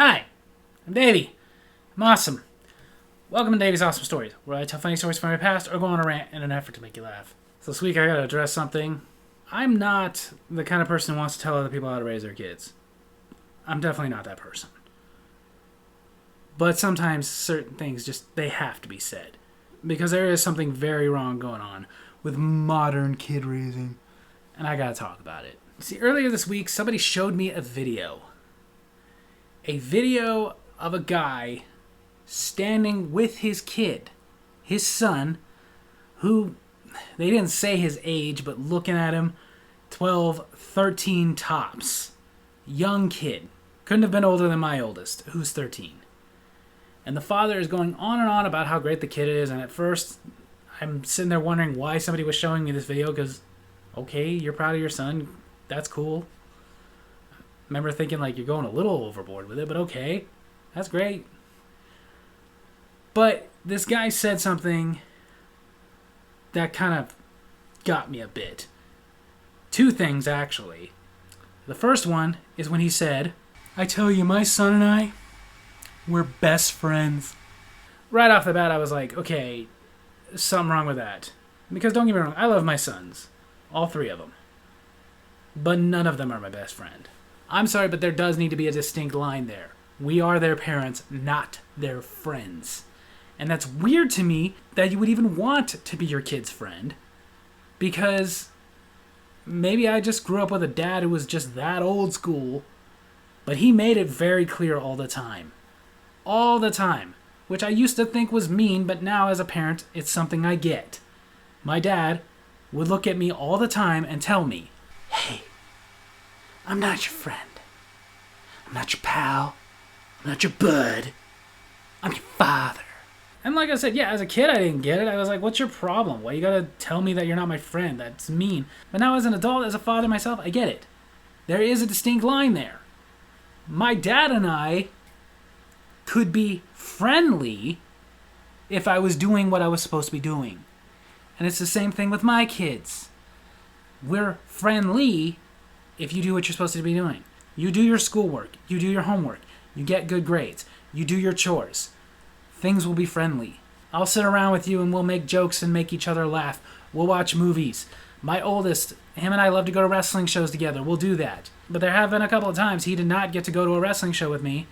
Hi, I'm Davy. I'm awesome. Welcome to Davy's Awesome Stories, where I tell funny stories from my past or go on a rant in an effort to make you laugh. So this week I gotta address something. I'm not the kind of person who wants to tell other people how to raise their kids. I'm definitely not that person. But sometimes certain things they have to be said. Because there is something very wrong going on with modern kid raising. And I gotta talk about it. See, earlier this week, somebody showed me a video. A video of a guy standing with his kid, his son, who, they didn't say his age, but looking at him, 12, 13 tops. Young kid. Couldn't have been older than my oldest, who's 13. And the father is going on and on about how great the kid is, and at first, I'm sitting there wondering why somebody was showing me this video, because, okay, you're proud of your son, that's cool. Remember thinking like you're going a little overboard with it, but okay, that's great. But this guy said something that kind of got me a bit. Two things, actually. The first one is when he said, "I tell you, my son and I, we're best friends." Right off the bat, I was like, okay, something wrong with that. Because don't get me wrong, I love my sons. All three of them. But none of them are my best friend. I'm sorry, but there does need to be a distinct line there. We are their parents, not their friends. And that's weird to me that you would even want to be your kid's friend. Because maybe I just grew up with a dad who was just that old school. But he made it very clear all the time. All the time. Which I used to think was mean, but now as a parent, it's something I get. My dad would look at me all the time and tell me, "Hey, I'm not your friend. I'm not your pal. I'm not your bud. I'm your father." And like I said, yeah, as a kid, I didn't get it. I was like, what's your problem? Why you gotta tell me that you're not my friend? That's mean. But now as an adult, as a father myself, I get it. There is a distinct line there. My dad and I could be friendly if I was doing what I was supposed to be doing. And it's the same thing with my kids. We're friendly if you do what you're supposed to be doing. You do your schoolwork. You do your homework. You get good grades. You do your chores. Things will be friendly. I'll sit around with you and we'll make jokes and make each other laugh. We'll watch movies. My oldest, him and I love to go to wrestling shows together. We'll do that. But there have been a couple of times he did not get to go to a wrestling show with me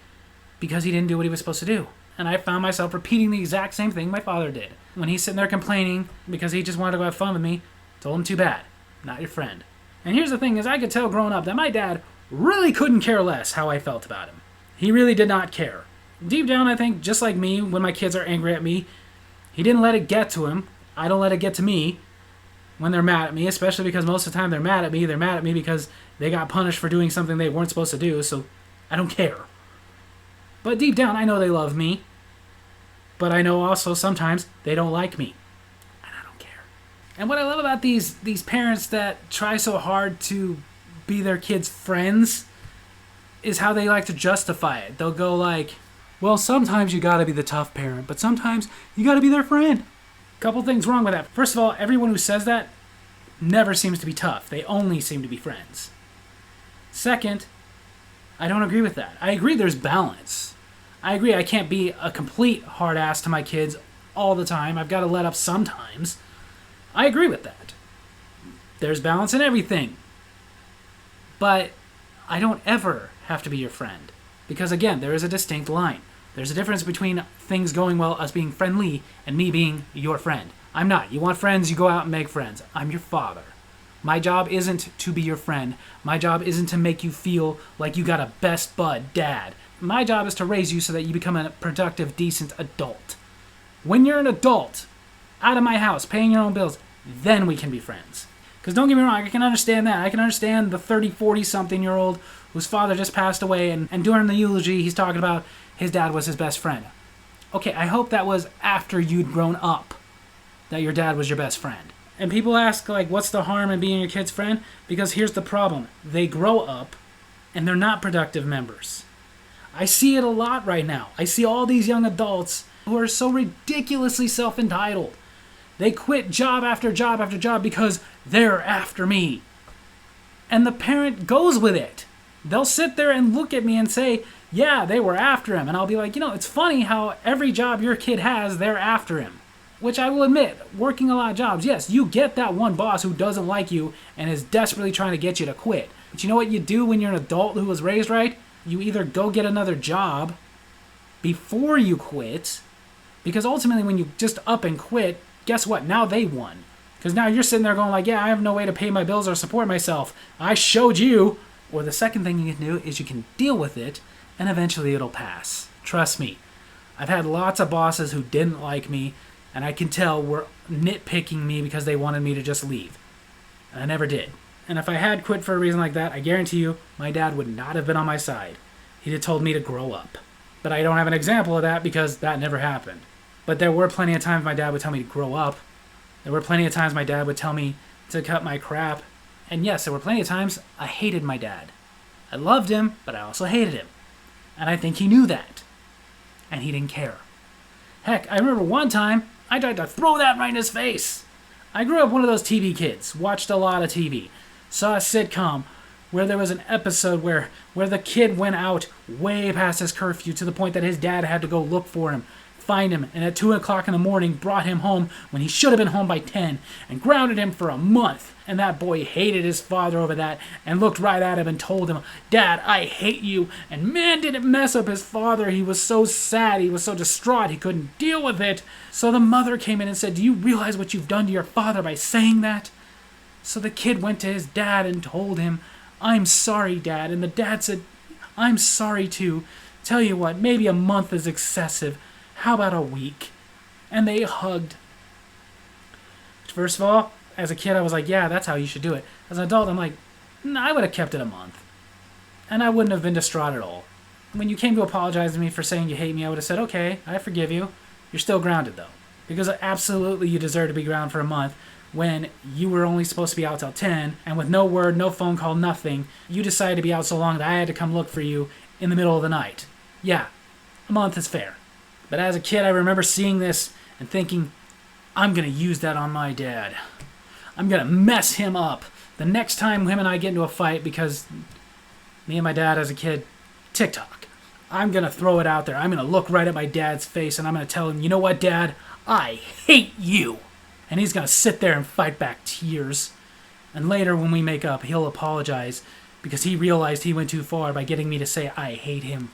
because he didn't do what he was supposed to do. And I found myself repeating the exact same thing my father did. When he's sitting there complaining because he just wanted to go have fun with me, told him, too bad. Not your friend. And here's the thing, is I could tell growing up that my dad really couldn't care less how I felt about him. He really did not care. Deep down, I think, just like me, when my kids are angry at me, he didn't let it get to him. I don't let it get to me when they're mad at me, especially because most of the time they're mad at me. They're mad at me because they got punished for doing something they weren't supposed to do, so I don't care. But deep down, I know they love me. But I know also sometimes they don't like me. And I don't care. And what I love about these parents that try so hard to be their kids' friends is how they like to justify it. They'll go like, well, sometimes you gotta be the tough parent, but sometimes you gotta be their friend. Couple things wrong with that. First of all, everyone who says that never seems to be tough. They only seem to be friends. Second, I don't agree with that. I agree there's balance. I agree I can't be a complete hard ass to my kids all the time. I've got to let up sometimes. I agree with that. There's balance in everything. But I don't ever have to be your friend. Because again, there is a distinct line. There's a difference between things going well, us being friendly, and me being your friend. I'm not. You want friends, you go out and make friends. I'm your father. My job isn't to be your friend. My job isn't to make you feel like you got a best bud dad. My job is to raise you so that you become a productive, decent adult. When you're an adult, out of my house, paying your own bills, then we can be friends. Because don't get me wrong, I can understand that. I can understand the 30, 40-something-year-old whose father just passed away, and during the eulogy, he's talking about his dad was his best friend. Okay, I hope that was after you'd grown up, that your dad was your best friend. And people ask, like, what's the harm in being your kid's friend? Because here's the problem. They grow up, and they're not productive members. I see it a lot right now. I see all these young adults who are so ridiculously self-entitled. They quit job after job after job because they're after me. And the parent goes with it. They'll sit there and look at me and say, yeah, they were after him. And I'll be like, it's funny how every job your kid has, they're after him. Which I will admit, working a lot of jobs, yes, you get that one boss who doesn't like you and is desperately trying to get you to quit. But you know what you do when you're an adult who was raised right? You either go get another job before you quit, because ultimately when you just up and quit, guess what? Now they won. Because now you're sitting there going like, yeah, I have no way to pay my bills or support myself. I showed you. Or the second thing you can do is you can deal with it, and eventually it'll pass. Trust me. I've had lots of bosses who didn't like me, and I can tell were nitpicking me because they wanted me to just leave. And I never did. And if I had quit for a reason like that, I guarantee you, my dad would not have been on my side. He'd have told me to grow up. But I don't have an example of that because that never happened. But there were plenty of times my dad would tell me to grow up. There were plenty of times my dad would tell me to cut my crap. And yes, there were plenty of times I hated my dad. I loved him, but I also hated him. And I think he knew that. And he didn't care. Heck, I remember one time, I tried to throw that right in his face. I grew up one of those TV kids, watched a lot of TV, saw a sitcom where there was an episode where the kid went out way past his curfew to the point that his dad had to go look for him, find him, and at 2 o'clock in the morning brought him home when he should have been home by 10 and grounded him for a month. And that boy hated his father over that and looked right at him and told him, "Dad, I hate you." And man, did it mess up his father. He was so sad. He was so distraught. He couldn't deal with it. So the mother came in and said, "Do you realize what you've done to your father by saying that?" So the kid went to his dad and told him, "I'm sorry, Dad." And the dad said, "I'm sorry too. Tell you what, maybe a month is excessive. How about a week?" And they hugged. First of all, as a kid, I was like, yeah, that's how you should do it. As an adult, I'm like, nah, I would have kept it a month. And I wouldn't have been distraught at all. When you came to apologize to me for saying you hate me, I would have said, okay, I forgive you. You're still grounded, though. Because absolutely you deserve to be grounded for a month when you were only supposed to be out till 10, and with no word, no phone call, nothing, you decided to be out so long that I had to come look for you in the middle of the night. Yeah, a month is fair. But as a kid, I remember seeing this and thinking, I'm going to use that on my dad. I'm going to mess him up the next time him and I get into a fight because me and my dad as a kid, TikTok. I'm going to throw it out there. I'm going to look right at my dad's face and I'm going to tell him, you know what, Dad? I hate you. And he's going to sit there and fight back tears. And later when we make up, he'll apologize because he realized he went too far by getting me to say I hate him.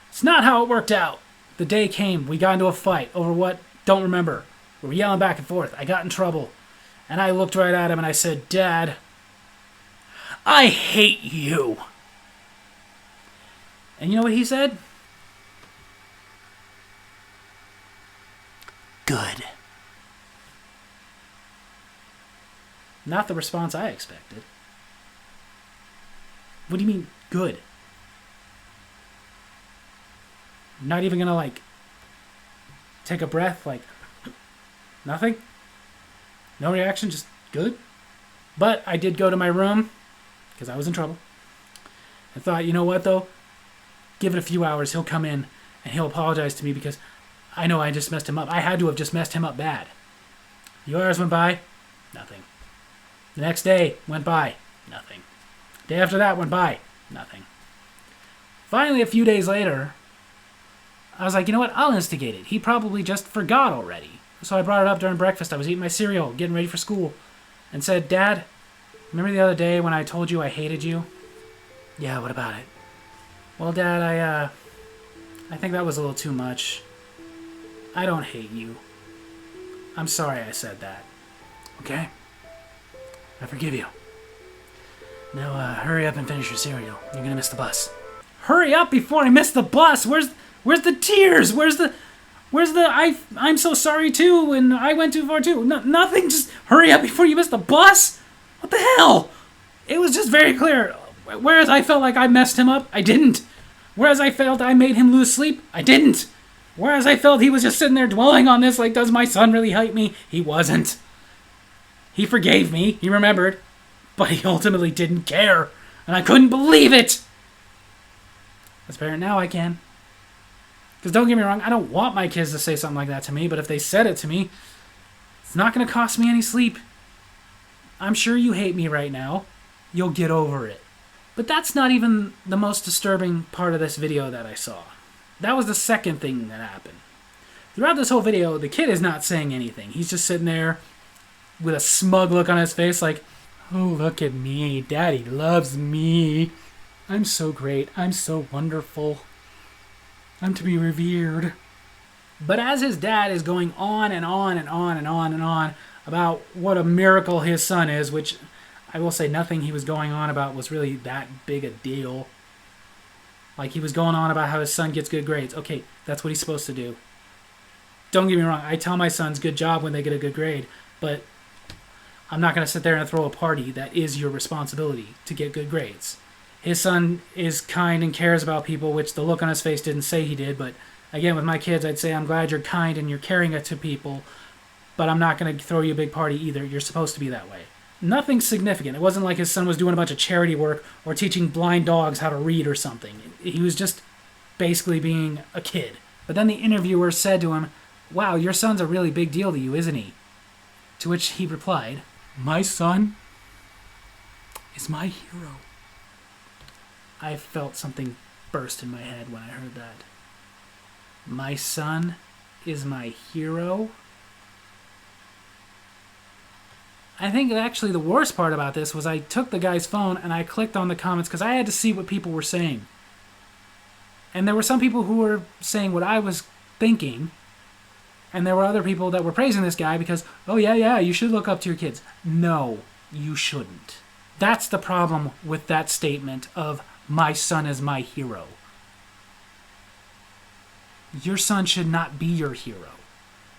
It's not how it worked out. The day came. We got into a fight over what? Don't remember. We were yelling back and forth. I got in trouble. And I looked right at him and I said, Dad, I hate you. And you know what he said? Good. Not the response I expected. What do you mean, good? Not even gonna, take a breath, nothing? No reaction, just good? But I did go to my room, because I was in trouble. I thought, you know what, though? Give it a few hours, he'll come in, and he'll apologize to me, because I know I just messed him up. I had to have just messed him up bad. A few hours went by, nothing. The next day went by, nothing. Day after that went by, nothing. Finally, a few days later, I was like, you know what? I'll instigate it. He probably just forgot already. So I brought it up during breakfast. I was eating my cereal, getting ready for school, and said, Dad, remember the other day when I told you I hated you? Yeah, what about it? Well, Dad, I think that was a little too much. I don't hate you. I'm sorry I said that. Okay? I forgive you. Now, hurry up and finish your cereal. You're gonna miss the bus. Hurry up before I miss the bus! Where's the tears? Where's the I'm so sorry too, and I went too far too. No, nothing, just hurry up before you miss the bus? What the hell? It was just very clear. Whereas I felt like I messed him up, I didn't. Whereas I felt I made him lose sleep, I didn't. Whereas I felt he was just sitting there dwelling on this like, does my son really hate me? He wasn't. He forgave me, he remembered, but he ultimately didn't care, and I couldn't believe it. As a parent now, I can. Because don't get me wrong, I don't want my kids to say something like that to me, but if they said it to me, it's not going to cost me any sleep. I'm sure you hate me right now. You'll get over it. But that's not even the most disturbing part of this video that I saw. That was the second thing that happened. Throughout this whole video, the kid is not saying anything. He's just sitting there with a smug look on his face like, oh, look at me. Daddy loves me. I'm so great. I'm so wonderful. I'm to be revered. But as his dad is going on and on and on and on and on about what a miracle his son is, which I will say nothing he was going on about was really that big a deal. Like, he was going on about how his son gets good grades. Okay, that's what he's supposed to do. Don't get me wrong. I tell my sons good job when they get a good grade, but I'm not going to sit there and throw a party. That is your responsibility, to get good grades. His son is kind and cares about people, which the look on his face didn't say he did, but again, with my kids, I'd say, I'm glad you're kind and you're caring to people, but I'm not going to throw you a big party either. You're supposed to be that way. Nothing significant. It wasn't like his son was doing a bunch of charity work or teaching blind dogs how to read or something. He was just basically being a kid. But then the interviewer said to him, wow, your son's a really big deal to you, isn't he? To which he replied, my son is my hero. I felt something burst in my head when I heard that. My son is my hero? I think actually the worst part about this was I took the guy's phone and I clicked on the comments because I had to see what people were saying. And there were some people who were saying what I was thinking, and there were other people that were praising this guy because, oh yeah, you should look up to your kids. No, you shouldn't. That's the problem with that statement of, my son is my hero. Your son should not be your hero.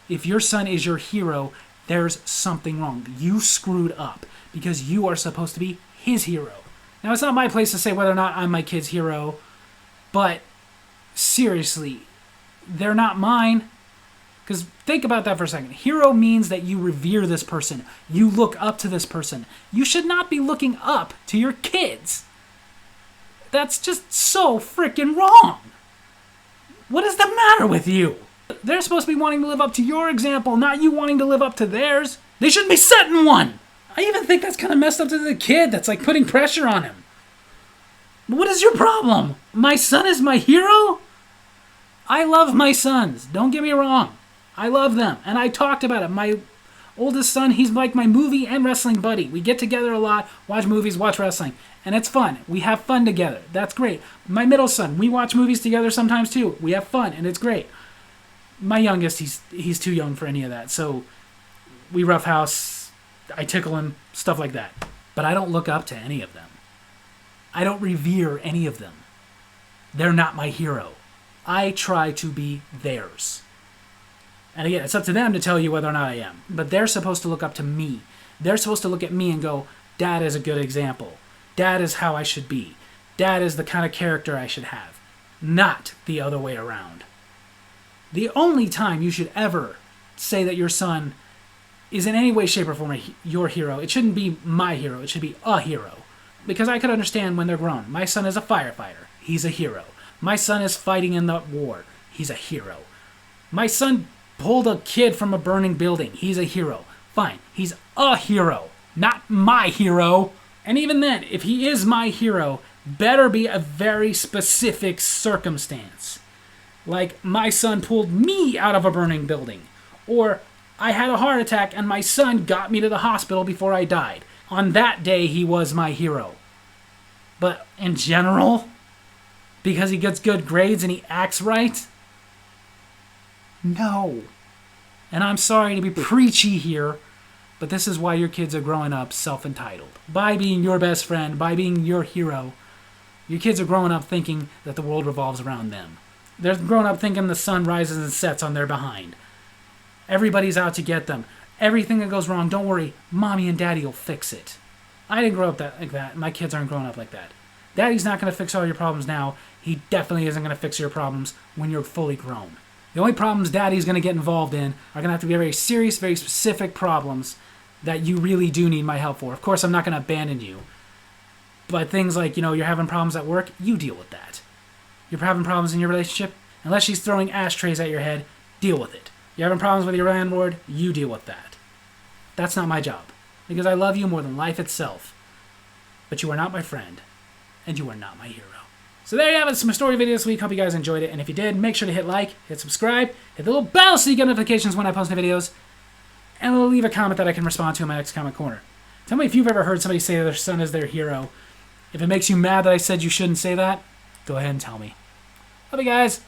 If your son is your hero, there's something wrong. You screwed up because you are supposed to be his hero. Now, it's not my place to say whether or not I'm my kid's hero, but seriously, they're not mine. Because think about that for a second. Hero means that you revere this person. You look up to this person. You should not be looking up to your kids. That's just so freaking wrong. What is the matter with you? They're supposed to be wanting to live up to your example, not you wanting to live up to theirs. They shouldn't be setting one. I even think that's kind of messed up to the kid. That's like putting pressure on him. What is your problem? My son is my hero? I love my sons. Don't get me wrong. I love them. And I talked about it. My oldest son, he's like my movie and wrestling buddy. We get together a lot, watch movies, watch wrestling. And it's fun. We have fun together. That's great. My middle son, we watch movies together sometimes too. We have fun, and it's great. My youngest, he's too young for any of that. So we roughhouse, I tickle him, stuff like that. But I don't look up to any of them. I don't revere any of them. They're not my hero. I try to be theirs. And again, it's up to them to tell you whether or not I am. But they're supposed to look up to me. They're supposed to look at me and go, Dad is a good example. Dad is how I should be. Dad is the kind of character I should have. Not the other way around. The only time you should ever say that your son is in any way, shape, or form your hero, it shouldn't be my hero. It should be a hero. Because I could understand when they're grown. My son is a firefighter. He's a hero. My son is fighting in the war. He's a hero. My son pulled a kid from a burning building. He's a hero. Fine. He's a hero. Not my hero. And even then, if he is my hero, better be a very specific circumstance. Like, my son pulled me out of a burning building. Or, I had a heart attack and my son got me to the hospital before I died. On that day, he was my hero. But in general, because he gets good grades and he acts right? No. And I'm sorry to be preachy here, but this is why your kids are growing up self-entitled. By being your best friend, by being your hero, your kids are growing up thinking that the world revolves around them. They're growing up thinking the sun rises and sets on their behind. Everybody's out to get them. Everything that goes wrong, don't worry, Mommy and Daddy will fix it. I didn't grow up like that. My kids aren't growing up like that. Daddy's not going to fix all your problems now. He definitely isn't going to fix your problems when you're fully grown. The only problems Daddy's going to get involved in are going to have to be very serious, very specific problems that you really do need my help for. Of course, I'm not going to abandon you. But things like, you're having problems at work, you deal with that. You're having problems in your relationship, unless she's throwing ashtrays at your head, deal with it. You're having problems with your landlord, you deal with that. That's not my job. Because I love you more than life itself. But you are not my friend. and you are not my hero. So there you have it. It's my story video this week. Hope you guys enjoyed it. And if you did, make sure to hit like, hit subscribe, hit the little bell so you get notifications when I post new videos, and leave a comment that I can respond to in my next comment corner. Tell me if you've ever heard somebody say their son is their hero. If it makes you mad that I said you shouldn't say that, go ahead and tell me. Love you guys.